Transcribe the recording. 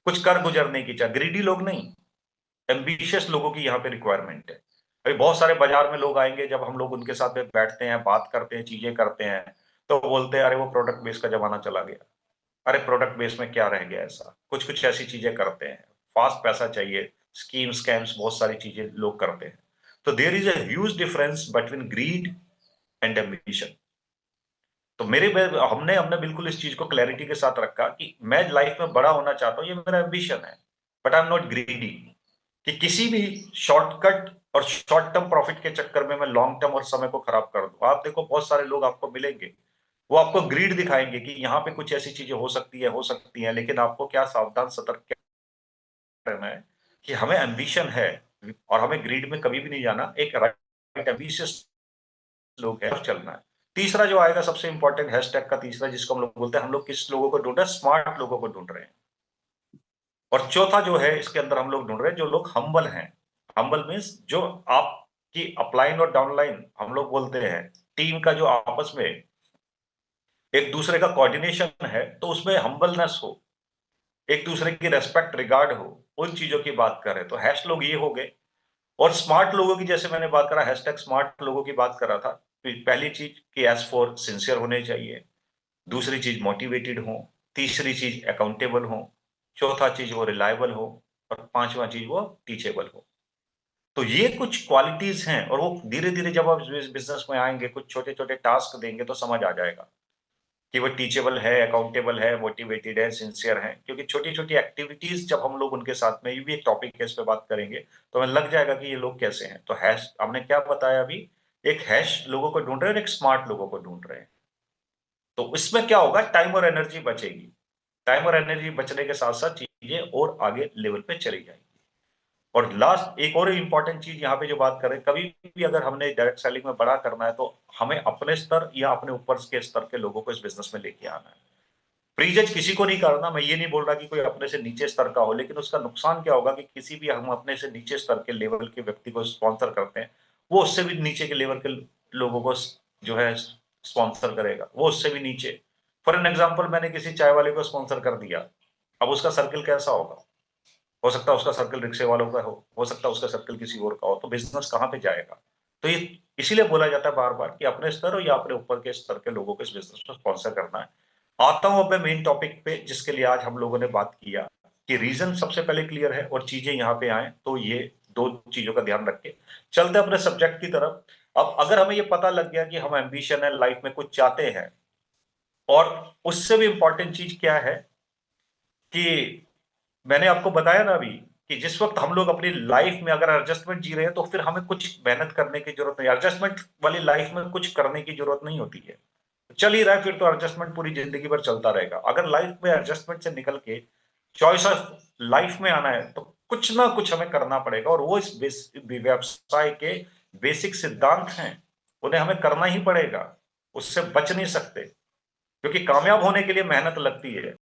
कुछ कर गुजरने की चाह, ग्रीडी लोग नहीं, एम्बिशियस लोगों की यहाँ पे रिक्वायरमेंट है। अभी बहुत सारे बाजार में लोग आएंगे, जब हम लोग उनके साथ में बैठते हैं, बात करते हैं, चीजें करते हैं, तो बोलते हैं अरे वो प्रोडक्ट बेस का जमाना चला गया। अरे प्रोडक्ट बेस में क्या रह गया, ऐसा कुछ कुछ ऐसी चीजें करते हैं, फास्ट पैसा चाहिए, स्कीम स्कैम्स, बहुत सारी चीजें लोग करते हैं। तो there is a huge difference between greed and ambition. तो हमने हमने बिल्कुल इस चीज को क्लैरिटी के साथ रखा कि मैं लाइफ में बड़ा होना चाहता हूं, ये मेरा एम्बिशन है, but I am not greedy, कि किसी भी शॉर्टकट और शॉर्ट टर्म प्रॉफिट के चक्कर में मैं लॉन्ग टर्म और समय को खराब कर दूं। आप देखो बहुत सारे लोग आपको मिलेंगे, वो आपको ग्रीड दिखाएंगे कि यहाँ पे कुछ ऐसी चीजें हो सकती हैं, लेकिन आपको क्या सावधान सतर्क रहना है कि हमें एम्बिशन है और हमें ग्रीड में कभी भी नहीं जाना। एक राइट एम्बिशियस लोग है, चलना है। तीसरा जो आएगा सबसे इंपॉर्टेंट, हैशटैग का तीसरा, जिसको हम लोग बोलते हैं, हम लोग किस लोगों को ढूंढ रहे हैं, स्मार्ट लोगों को ढूंढ रहे हैं। और चौथा जो है इसके अंदर हम लोग ढूंढ रहे हैं जो लोग हम्बल हैं। हम्बल मीन्स जो आपकी अपलाइन और डाउनलाइन हम लोग बोलते हैं, टीम का जो आपस में एक दूसरे का कोऑर्डिनेशन है, तो उसमें हम्बलनेस हो, एक दूसरे की रेस्पेक्ट रिगार्ड हो, उन चीजों की बात करें तो हैश लोग ये हो गए। और स्मार्ट लोगों की, जैसे मैंने बात करा, हैशटैग स्मार्ट लोगों की बात करा था, तो पहली चीज कि एज फॉर सिंसियर होने चाहिए, दूसरी चीज मोटिवेटेड हो, तीसरी चीज अकाउंटेबल हो, चौथा चीज वो रिलायबल हो, और पांचवा चीज वो टीचेबल हो। तो ये कुछ क्वालिटीज हैं, और वो धीरे धीरे जब आप बिजनेस में आएंगे, कुछ छोटे छोटे टास्क देंगे तो समझ आ जाएगा कि वो टीचेबल है, अकाउंटेबल है, मोटिवेटेड है, सिंसियर है। क्योंकि छोटी छोटी एक्टिविटीज जब हम लोग उनके साथ में, ये भी एक टॉपिक है, इस पे बात करेंगे, तो हमें लग जाएगा कि ये लोग कैसे हैं। तो हैश हमने क्या बताया अभी, एक हैश लोगों को ढूंढ रहे हैं और एक स्मार्ट लोगों को ढूंढ रहे हैं। तो इसमें क्या होगा, टाइम और एनर्जी बचेगी, टाइम और एनर्जी बचने के साथ साथ चीजें और आगे लेवल पे चली जाएंगी। और लास्ट एक और इंपॉर्टेंट चीज यहाँ पे जो बात करें, कभी भी अगर हमने डायरेक्ट सेलिंग में बड़ा करना है, तो हमें अपने स्तर या अपने ऊपर के स्तर के लोगों को इस बिजनेस में लेके आना है। प्रीजज किसी को नहीं करना, मैं ये नहीं बोल रहा कि कोई अपने से नीचे स्तर का हो, लेकिन उसका नुकसान क्या होगा कि किसी भी हम अपने से नीचे स्तर के लेवल के व्यक्ति को स्पॉन्सर करते हैं, वो उससे भी नीचे के लेवल के लोगों को जो है स्पॉन्सर करेगा, वो उससे भी नीचे। फॉर एन एग्जाम्पल, मैंने किसी चाय वाले को स्पॉन्सर कर दिया, अब उसका सर्किल कैसा होगा, हो सकता है उसका सर्कल रिक्शे वालों का हो सकता है उसका सर्कल किसी और का हो, तो बिजनेस कहाँ पे जाएगा। तो ये इसीलिए बोला जाता है बार बार कि अपने स्तर या अपने ऊपर के स्तर के लोगों को इस बिजनेस में स्पॉन्सर करना है। आता हूं अपने मेन टॉपिक पे, जिसके लिए आज हम लोगों ने बात किया कि रीजन सबसे पहले क्लियर है और चीजें यहाँ पे आए, तो ये दो चीजों का ध्यान रख के चलते अपने सब्जेक्ट की तरफ। अब अगर हमें ये पता लग गया कि हम एम्बिशन है, लाइफ में कुछ चाहते हैं, और उससे भी इंपॉर्टेंट चीज क्या है कि मैंने आपको बताया ना अभी, कि जिस वक्त हम लोग अपनी लाइफ में अगर एडजस्टमेंट जी रहे हैं, तो फिर हमें कुछ मेहनत करने की जरूरत नहीं, एडजस्टमेंट वाली लाइफ में कुछ करने की जरूरत नहीं होती है। चल ही रहा है, फिर तो एडजस्टमेंट पूरी जिंदगी भर चलता रहेगा। अगर लाइफ में एडजस्टमेंट से निकल के चॉइस ऑफ लाइफ में आना है, तो कुछ ना कुछ हमें करना पड़ेगा, और वो इस व्यवसाय के बेसिक सिद्धांत हैं, उन्हें हमें करना ही पड़ेगा, उससे बच नहीं सकते, क्योंकि कामयाब होने के लिए मेहनत लगती है।